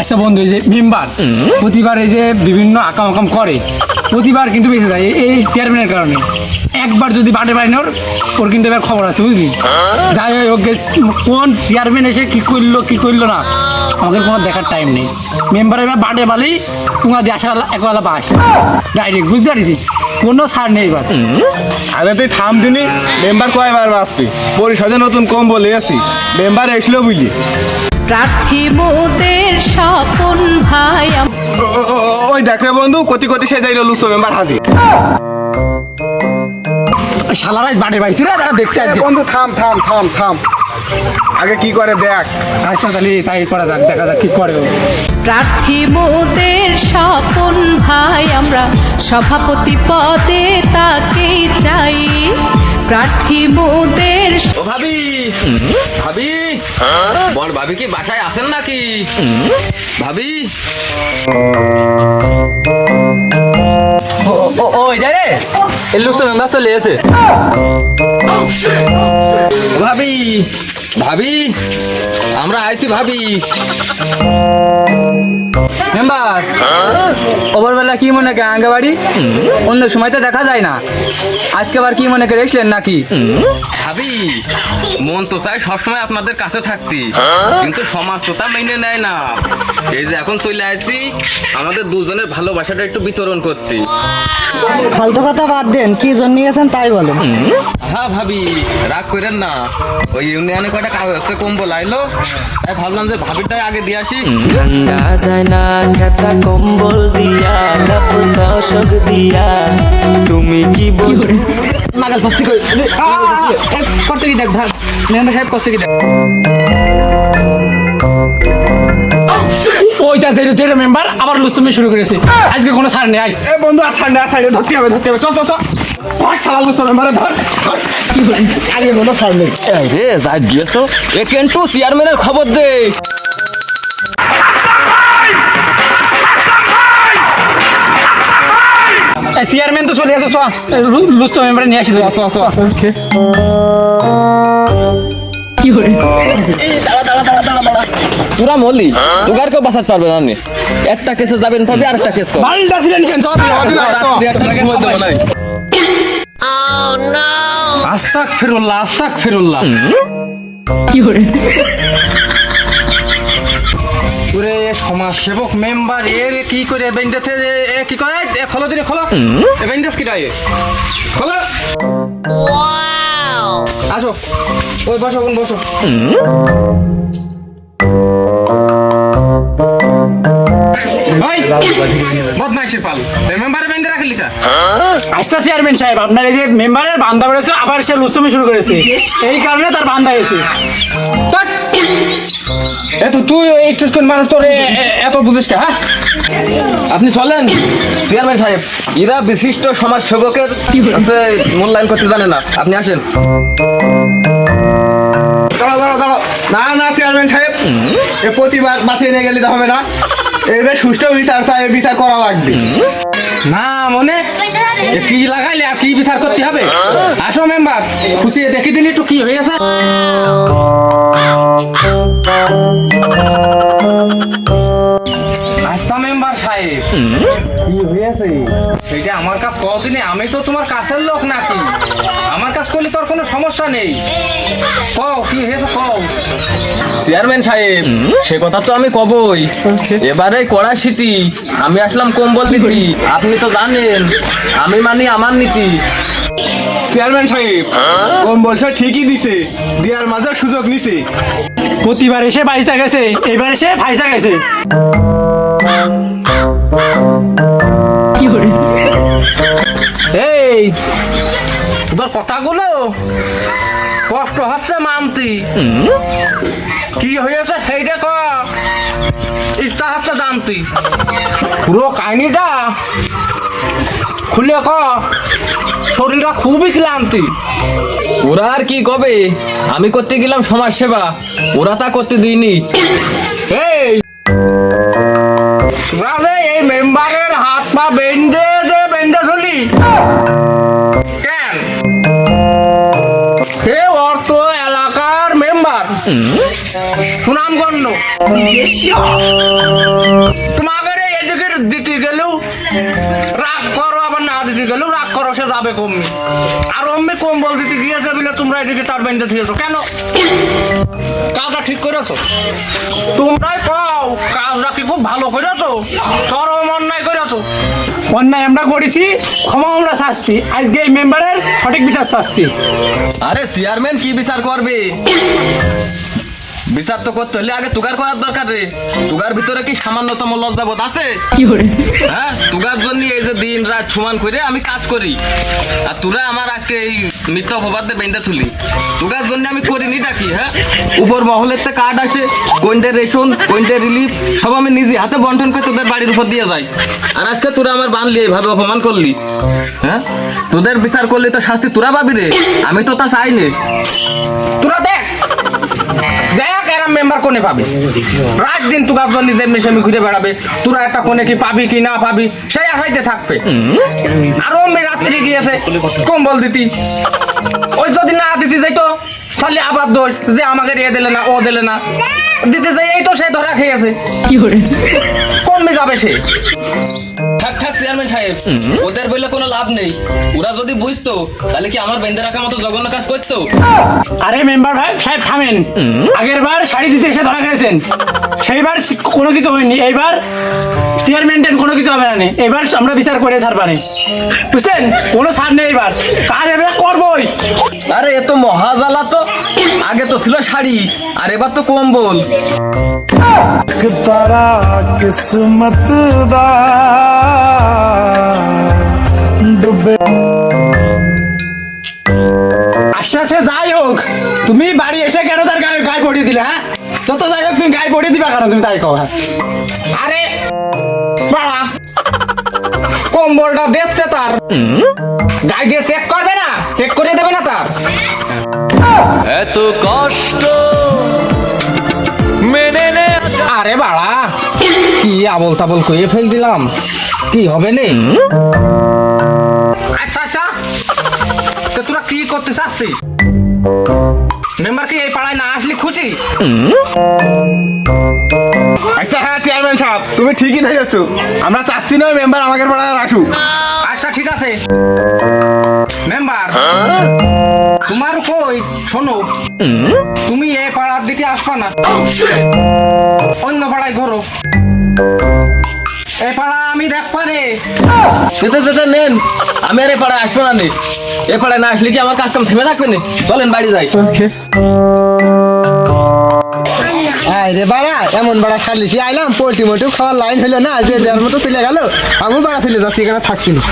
আচ্ছা বন্ধু, এই যে মেম্বার প্রতিবার এই যে বিভিন্ন আকাম আকাম করে, প্রতিবার কিন্তু বেঁচে যায় এই চেয়ারম্যানের কারণে। একবার যদি বাটে পায় ওর কিন্তু এবার খবর আছে, বুঝলি? যাই হোক, ওকে কোন চেয়ারম্যান এসে কি করলো না আমাদের কোনো দেখার টাইম নেই। মেম্বার এবার বাটে বালেই তোমার দিয়ে আসা একবেলা বাস ডাইরেক্ট, বুঝতে পারিস? কোনো ছাড় নেই এবার। আরে তুই থাম দিনি, মেম্বার কয়বার বাঁচবি? পরিষদে নতুন কম বলে আছি, মেম্বার এসলো বুঝলি। প্রার্থী মোদের স্বপন ভাই ওই দেখ রে বন্ধু, কতি কতি সে যাইলো লুসো মেম্বার হাজির। শালারাই বাটে পাইছি রে, তারা দেখছে আজকে। বন্ধু থাম থাম থাম থাম, আগে কি করে দেখ। আচ্ছা তাহলে তাই করা যাক, দেখা যাক কি করে ও। প্রার্থী মোদের স্বপন ভাই, আমরা সভাপতি পদে তাকে চাই। প্রার্থী মোদের ও ভাবি, ভাবি বল, ভাবি কি বাসায় আছেন নাকি? ভাবি ওই রে লুসো মেম্বার চলে এসে। ভাবি, ভাবি আমরা আইছি ভাবি। মেম্বার ওভারবেলা কি মনে করে আঙ্গা বাড়ি? অন্য সময় তো দেখা যায় না, আজকে আবার কি মনে করে এসলেন নাকি? ভাবি মন তো চাই সবসময় আপনাদের কাছে থাকতি, কিন্তু সমাজ তো তা মেনে নেয় না। এই যে এখন চলে আসছি আমাদের দুজনের ভালোবাসাটা একটু বিতরণ করতে। ফালতু কথা বাদ দেন, কি জন্য গেছেন তাই বলেন। হ্যাঁ ভাবি, রাগ করেন না, ওই ইউনিয়নে কয়টা কাগজে কম্বল আইলো, তাই ভাবলাম যে ভাবিটাই আগে দিয়ে আসি। ঠান্ডা যায় না খেতা কম্বল দিয়া, কাপড় অশোক দিয়া, তুমি কি বলছো? নাগাল ফাঁসি করতে কি দেখ ভাই, মেম্বার সাহেব করতে কি দেখ। ওইটা যেটা মেম্বার আবার লুচুমি শুরু করেছে, আজকে কোনো ছাড় নেই। এ বন্ধু আর ছাড় না, ধরতে হবে ধরতে হবে, চল চল চল, ধর ছাড়া লুসো মেম্বারে ধর। আগে কোনো ছাড় নেই। এই রে যা দিয়ে তো এ কেন্টু চেয়ারম্যানের খবর দে। চেয়ারম্যান তো চলে আসে, লুচু মেম্বার নিয়ে আসি। তোরা মলি তোকে আর কেউ বাঁচাতে পারবে না। একটা কেসে যাবেন পাবি, আর একটা কেস কর। বালটা ছিলেন কেন? আস্তাক ফিরুল্লাহ, আস্তাক ফিরুল্লাহ। ওরে সমাজ সেবক মেম্বার এর কি করে বেঞ্জাতে কি করে? খোলো দিনে খোলো, বেঞ্জাস কি ডায়ে খোলো। আসো, ওই বসো, কোন বসো। বদমাইশের পাল মেম্বারের বেঁধে রাখলি তা? আচ্ছা চেয়ারম্যান সাহেব, আপনার এই যে মেম্বারের বান্দা বেড়েছে, আবার সে লুচুমি শুরু করেছে, এই কারণে তার বান্দা এসে। এত তুই একটু মানুষ তোর এত বুঝিস কে? হ্যাঁ, আপনি চলেন চেয়ারম্যান সাহেব, এরা বিশিষ্ট সমাজ সেবকের মূল্যায়ন করতে জানে না। আপনি আসেন। দাঁড়াও দাঁড়াও দাঁড়াও, না না চেয়ারম্যান সাহেব, এ প্রতিবার বাঁচিয়ে নিয়ে গেলে তো হবে না, এদের সুষ্ঠু বিচার চাই, বিচার করা লাগবে। না মনে কি লাগাইলে আর কি বিচার করতে হবে? আসো মেম্বার, খুশি দেখি দিন একটু কি হয়েছে। আচ্ছা মেম্বার সাহেব, কি হয়েছে সেটা আমার কাছে কদিনে? আমি তো তোমার কাছের লোক নাকি, আমার কাছ করলে তোর কোনো সমস্যা নেই। কও কি হয়েছে, কও। চেয়ারম্যান সাহেব সে কথা তো আমি কবই, এবারে কড়া শীতি আমি আসলাম কম্বল দিতি। আপনি তো জানেন আমি মানি আমার নীতি। চেয়ারম্যান সাহেব কম বলছে ঠিকই দিছে, দেওয়ার মাঝে সুযোগ নিছে। প্রতিবার এসে বাইসা গেছে, এবার এসে ফাইসা গেছে। এই তোর কথাগুলো কষ্ট হচ্ছে মানতি, কি হয়েছে সেইটা ক, ইচ্ছা হচ্ছে জানতি। পুরো কাহিনীটা খুলে ক, শরীরটা খুবই ক্লান্তি। ওরা আর কি কবে, আমি করতে গেলাম সমাজ সেবা, ওরা তা করতে দিইনি। এই তোরা যে এই মেম্বারের হাত পা বেঁধে ধরলি কেন? সে অর্থ এলাকার মেম্বার, সুনামগণ্য। তোমাদের এদিকে দিতে গেলেও রাগ করো, আবার না দিতে গেলেও রাগ করো, সে যাবে কমবে। আর অমনি কম্বল দিতে গিয়েছে বলে তোমরা এদিকে তার বেঁধে দিয়েছো কেন? কাজটা ঠিক করেছো? তোমরাই পাও কাজটা কি খুব ভালো করেছো? চরম অন্যায় করেছো। অন্যায় আমরা করেছি, ক্ষমা আমরা চাচ্ছি। আজকে এই মেম্বারের সঠিক বিচার চাচ্ছি। আরে চেয়ারম্যান কি বিচার করবে? বিচার তো করতে হলে আগে তুগার করার দরকার রে। তুগার ভিতরে কি সামান্যতম লজ্জাবোধ আছে? হ্যাঁ, তুগার জন্য এই যে দিন রাত সমান করে আমি কাজ করি, আর তোরা আমার আজকে এই মিথ্যা অপবাদে বেঁধে তুলি। তুগার জন্য আমি করিনি ডাকি। হ্যাঁ, উপর মহলের তে কার্ড আসে, কোনটা রেশন, কোনটা রিলিফ, সব আমি নিজে হাতে বন্টন করে তোদের বাড়ির উপর দিয়ে যাই। আর আজকে তোরা আমার বানলি, এইভাবে অপমান করলি। হ্যাঁ, তোদের বিচার করলি তো শাস্তি তোরা পাবি রে, আমি তো তা চাইনি। তোরা দেখ দেখ এরা মেম্বার কোনে পাবে? রাত দিন তুগার জন্য যেমনি সেমনি ঘুরে বেড়াবে। তোরা একটা কোনে কি পাবি কি না পাবি সেই আশাইতে থাকবে। আর অমনি রাত্রি গিয়েছে কম্বল দিতি, ওই যদি না দিতে যাইতো তাহলে আবার দোষ যে আমাকে রে দিলে না, ও দিলে না। দিতে যাই এই তো সে ধরা খেয়েছে, কমবে যাবে সে। থাক থাক চেয়ারম্যান সাহেব, ওদের বললে কোনো লাভ নেই। ওরা যদি বুঝতো তাহলে কি আমার বেঁধে রাখার মতো জঘন্য কাজ করতো? আরে মেম্বার ভাই সাহেব থামেন। আগের বার শাড়ি দিতে এসে ধরা খেয়েছেন, সেইবার কোনো কিছু হয়নি। এইবার চেয়ারম্যান কোনো কিছু হবে না। এবার আমরা বিচার করে ছাড়বানি, বুঝলেন? কোনো ছাড় নেই, এবার কাজ এবার করবোই। আরে এ তো মহাজালা তো। আগে তো ছিল শাড়ি, আর এবার তো কম্বল। तारा किस्मत दा डुबे আস্তে আস্তে যাই হোক, তুমি বাড়ি এসে কেন তার গায়ে পড়িয়ে দিলে? হ্যাঁ, যত যাই হোক তুমি গায়ে পড়িয়ে দিবা কেন? তুমি তাই কও। হ্যাঁ, আরে বাড়া কম্বলটা দেখছে তার গায়ে দিয়ে চেক করবে না, চেক করে দেবে না তার? এত কষ্ট মেনে নে। আরে বাড়া কি আবল তাবল কইয়ে ফেল দিলাম, কি হবে নে? আচ্ছা আচ্ছা, তো তোরা কি করতে চাচ্ছিস? মেম্বার কি এই পাড়ায় না আসলে খুশি? আচ্ছা হ্যাঁ চেয়ারম্যান সাহেব, তুমি ঠিকই ধরেছো। আমরা চাচ্ছি না মেম্বার আমাদের পাড়ায় আসুক। আচ্ছা ঠিক আছে মেম্বার, তোমার কই শোনো, তুমি এই পাড়ার দিকে আসবা না, অন্য পাড়ায় ঘোরো। এই পাড়া আমি দেখবা রে। যেতে যেতে নেন, আমি আর এ পাড়ায় আসবো না। এ পাড়ায় না আসলে কি আমার কাজ কাম থেমে থাকবে না? চলেন বাড়ি যাই। রে বাড়া, এমন বাড়া খাটলিছি আইলাম, পোল্ট্রি মোটিও খাওয়ার লাইন হলো না, যে যার মতো চলে গেল। আমিও বাড়া ফেলে যাচ্ছি, এখানে থাকছি না।